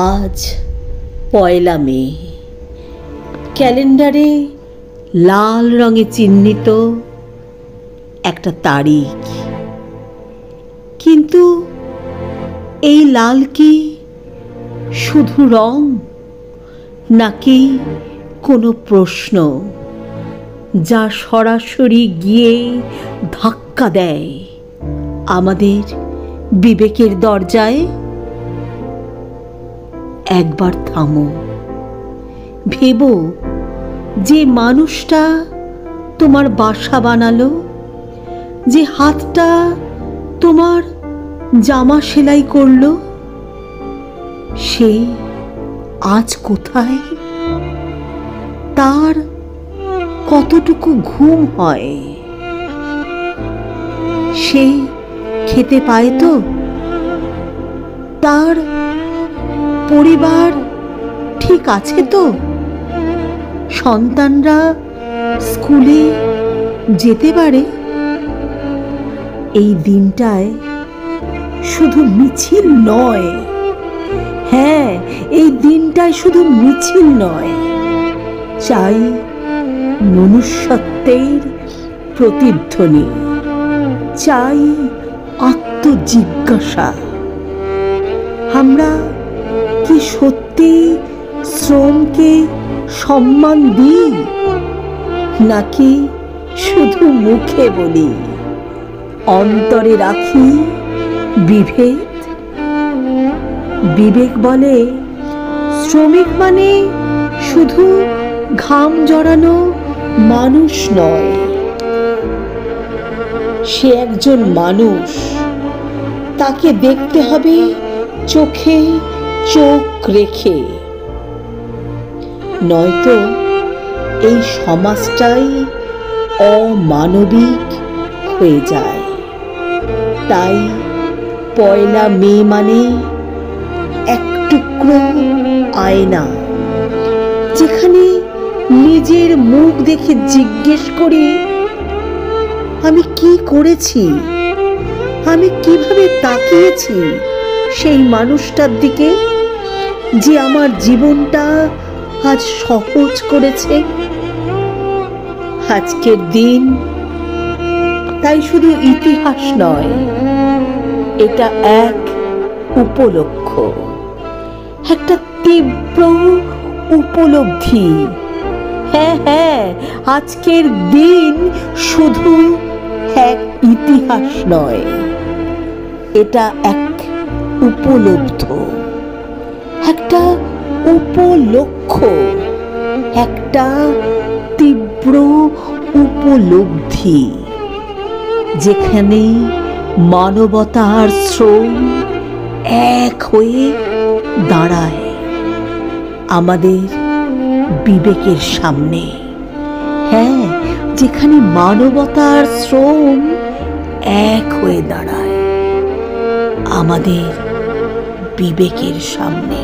আজ ১লা মে। ক্যালেন্ডারে লাল রঙে চিহ্নিত একটা তারিখ। কিন্তু এই লাল কি শুধু রং, নাকি কোনো প্রশ্ন যা সরাসরি গিয়ে ধাক্কা দেয় আমাদের বিবেকের দরজায়? একবার থামো, ভেবো, যে মানুষটা তোমার বাসা বানালো, যে হাতটা তোমার জামা সেলাই করলো, সে আজ কোথায়? তার কতটুকু ঘুম হয়? সে খেতে পায় তো? তার পরিবার ঠিক আছে তো? সন্তানরা স্কুলে যেতে পারে? এই দিনটায় শুধু মিছিল নয়, হ্যাঁ, এই দিনটায় শুধু মিছিল নয়, চাই মনুষ্যত্বের প্রতিধ্বনি, চাই আত্মজিজ্ঞাসা। আমরা কি সত্যি শ্রমকে সম্মান দিই, নাকি শুধু মুখে বলি, অন্তরে রাখি বিভেদ? বিবেক বলে শ্রমিক মানে শুধু ঘাম জড়ানো মানুষ নয়, সে একজন মানুষ। তাকে দেখতে হবে চোখে চোখ রেখে, নয়তো এই সমাজটাই অমানবিক হয়ে যায়। তাই ১লা মে মানে এক টুকরো আয়না, যেখানে নিজের মুখ দেখে জিজ্ঞেস করি, আমি কি করেছি? আমি কিভাবে তাকিয়েছি সেই মানুষটার দিকে, যে আমার জীবনটা আজ সহজ করেছে? আজকের দিন তাই শুধু ইতিহাস নয়, এটা এক উপলক্ষ, একটা তীব্র উপলব্ধি। হ্যাঁ হ্যাঁ, আজকের দিন শুধু এক ইতিহাস নয়, এটা এক উপলব্ধ, একটা উপলক্ষ, একটা তীব্র উপলব্ধি, যেখানে মানবতা আর শ্রম এক হয়ে দাঁড়ায় আমাদের বিবেকের সামনে। হ্যাঁ, যেখানে মানবতা আর শ্রম এক হয়ে দাঁড়ায় আমাদের বিবেকের সামনে।